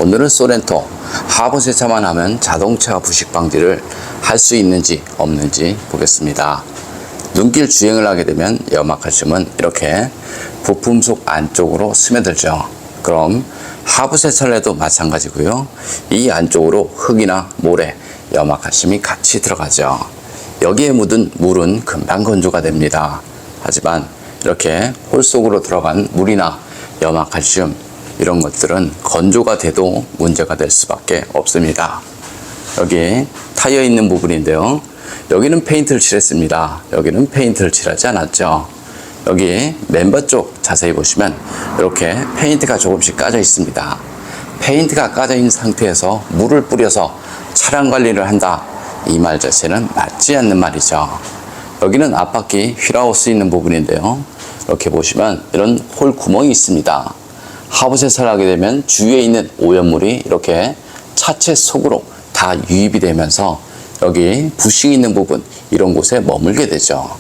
오늘은 소렌토 하부 세차만 하면 자동차 부식 방지를 할 수 있는지 없는지 보겠습니다. 눈길 주행을 하게 되면 염화칼슘은 이렇게 부품 속 안쪽으로 스며들죠. 그럼 하부 세차를 해도 마찬가지고요. 이 안쪽으로 흙이나 모래, 염화칼슘이 같이 들어가죠. 여기에 묻은 물은 금방 건조가 됩니다. 하지만 이렇게 홀 속으로 들어간 물이나 염화칼슘 이런 것들은 건조가 돼도 문제가 될 수밖에 없습니다. 여기 타이어 있는 부분인데요. 여기는 페인트를 칠했습니다. 여기는 페인트를 칠하지 않았죠. 여기 멤버 쪽 자세히 보시면 이렇게 페인트가 조금씩 까져 있습니다. 페인트가 까져 있는 상태에서 물을 뿌려서 차량 관리를 한다. 이 말 자체는 맞지 않는 말이죠. 여기는 앞바퀴 휠하우스 있는 부분인데요. 이렇게 보시면 이런 홀 구멍이 있습니다. 하부 세차를 하게 되면 주위에 있는 오염물이 이렇게 차체 속으로 다 유입이 되면서 여기 부식이 있는 부분 이런 곳에 머물게 되죠.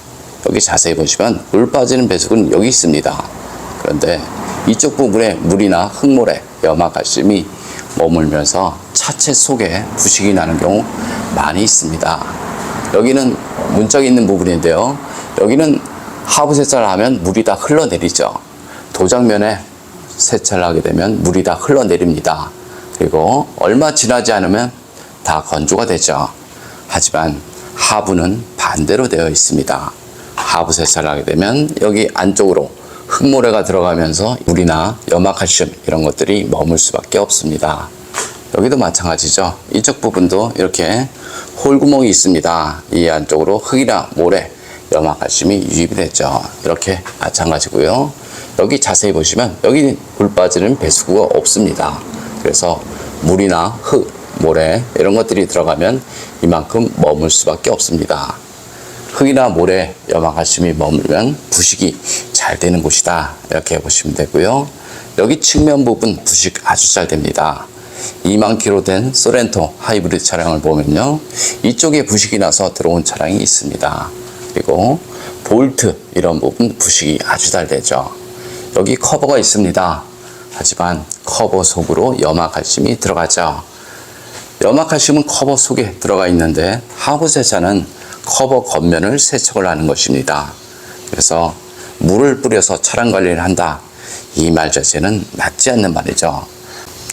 여기 자세히 보시면 물 빠지는 배수구는 여기 있습니다. 그런데 이쪽 부분에 물이나 흙모래, 염화칼슘이 머물면서 차체 속에 부식이 나는 경우 많이 있습니다. 여기는 문짝이 있는 부분인데요. 여기는 하부 세차를 하면 물이 다 흘러내리죠. 도장면에 세차를 하게 되면 물이 다 흘러내립니다. 그리고 얼마 지나지 않으면 다 건조가 되죠. 하지만 하부는 반대로 되어 있습니다. 하부 세차를 하게 되면 여기 안쪽으로 흙모래가 들어가면서 물이나 염화칼슘 이런 것들이 머물 수밖에 없습니다. 여기도 마찬가지죠. 이쪽 부분도 이렇게 홀구멍이 있습니다. 이 안쪽으로 흙이나 모래, 염화칼슘이 유입이 됐죠. 이렇게 마찬가지고요. 여기 자세히 보시면 여기 물 빠지는 배수구가 없습니다. 그래서 물이나 흙, 모래 이런 것들이 들어가면 이만큼 머물 수밖에 없습니다. 흙이나 모래, 염화칼슘이 머물면 부식이 잘 되는 곳이다. 이렇게 보시면 되고요. 여기 측면 부분 부식 아주 잘 됩니다. 2만 킬로 된 소렌토 하이브리드 차량을 보면요. 이쪽에 부식이 나서 들어온 차량이 있습니다. 그리고 볼트 이런 부분 부식이 아주 잘 되죠. 여기 커버가 있습니다. 하지만 커버 속으로 염화칼슘이 들어가죠. 염화칼슘은 커버 속에 들어가 있는데 하부 세차는 커버 겉면을 세척을 하는 것입니다. 그래서 물을 뿌려서 차량 관리를 한다. 이 말 자체는 맞지 않는 말이죠.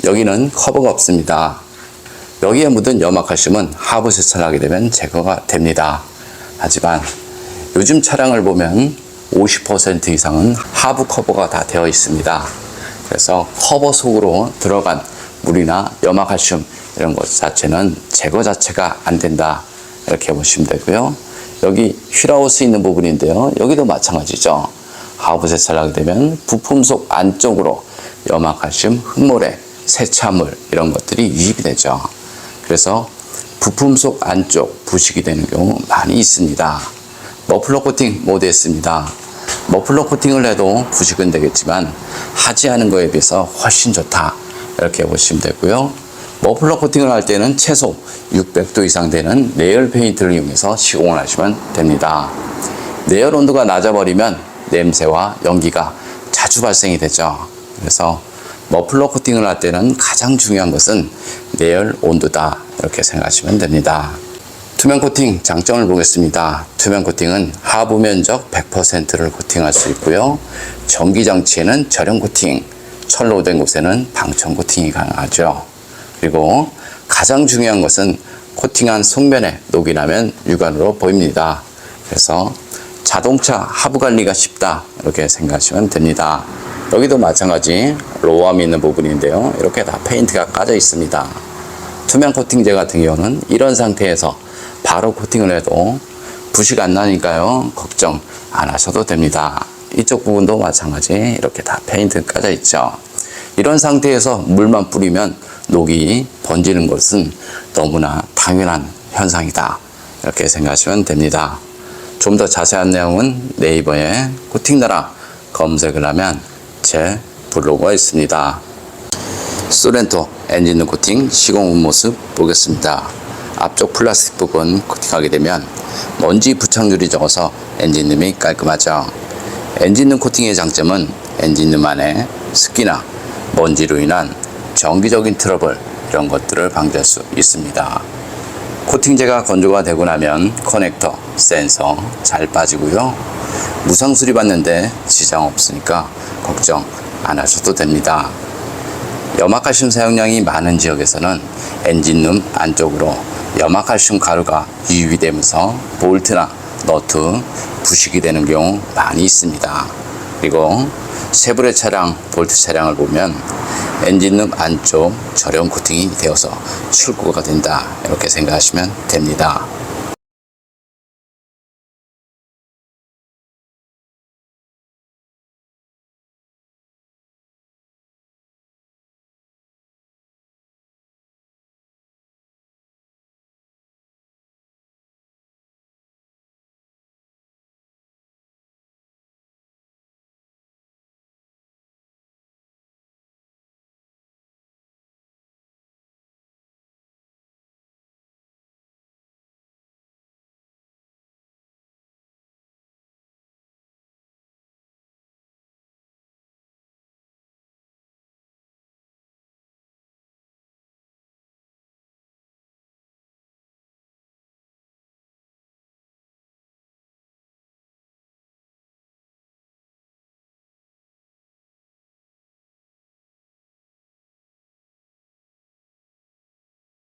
여기는 커버가 없습니다. 여기에 묻은 염화칼슘은 하부 세차를 하게 되면 제거가 됩니다. 하지만 요즘 차량을 보면 50% 이상은 하부 커버가 다 되어 있습니다. 그래서 커버 속으로 들어간 물이나 염화칼슘 이런 것 자체는 제거 자체가 안 된다. 이렇게 보시면 되고요. 여기 휠하우스 있는 부분인데요. 여기도 마찬가지죠. 하부 세차를 하게 되면 부품 속 안쪽으로 염화칼슘, 흙모래, 세차물 이런 것들이 유입이 되죠. 그래서 부품 속 안쪽 부식이 되는 경우 많이 있습니다. 머플러 코팅 모두 했습니다. 머플러 코팅을 해도 부식은 되겠지만 하지 않은 거에 비해서 훨씬 좋다. 이렇게 보시면 되고요. 머플러 코팅을 할 때는 최소 600도 이상 되는 내열 페인트를 이용해서 시공을 하시면 됩니다. 내열 온도가 낮아버리면 냄새와 연기가 자주 발생이 되죠. 그래서 머플러 코팅을 할 때는 가장 중요한 것은 내열 온도다. 이렇게 생각하시면 됩니다. 투명 코팅 장점을 보겠습니다. 투명 코팅은 하부 면적 100%를 코팅할 수 있고요. 전기 장치에는 절연 코팅, 철로 된 곳에는 방청 코팅이 가능하죠. 그리고 가장 중요한 것은 코팅한 속면에 녹이 나면 육안으로 보입니다. 그래서 자동차 하부 관리가 쉽다. 이렇게 생각하시면 됩니다. 여기도 마찬가지 로우암이 있는 부분인데요. 이렇게 다 페인트가 까져 있습니다. 투명 코팅제 같은 경우는 이런 상태에서 바로 코팅을 해도 부식 안 나니까요. 걱정 안 하셔도 됩니다. 이쪽 부분도 마찬가지 이렇게 다 페인트 까져 있죠. 이런 상태에서 물만 뿌리면 녹이 번지는 것은 너무나 당연한 현상이다. 이렇게 생각하시면 됩니다. 좀 더 자세한 내용은 네이버에 코팅나라 검색을 하면 제 블로그가 있습니다. 소렌토 엔진룸 코팅 시공 후 모습 보겠습니다. 앞쪽 플라스틱 부분 코팅하게 되면 먼지 부착률이 적어서 엔진룸이 깔끔하죠. 엔진룸 코팅의 장점은 엔진룸 안에 습기나 먼지로 인한 정기적인 트러블 이런 것들을 방지할 수 있습니다. 코팅제가 건조가 되고 나면 커넥터, 센서 잘 빠지고요. 무상 수리받는데 지장 없으니까 걱정 안 하셔도 됩니다. 염화칼슘 사용량이 많은 지역에서는 엔진룸 안쪽으로 염화칼슘 가루가 유입이 되면서 볼트나 너트 부식이 되는 경우 많이 있습니다. 그리고 쉐보레 차량, 볼트 차량을 보면 엔진룸 안쪽 저렴 코팅이 되어서 출고가 된다, 이렇게 생각하시면 됩니다.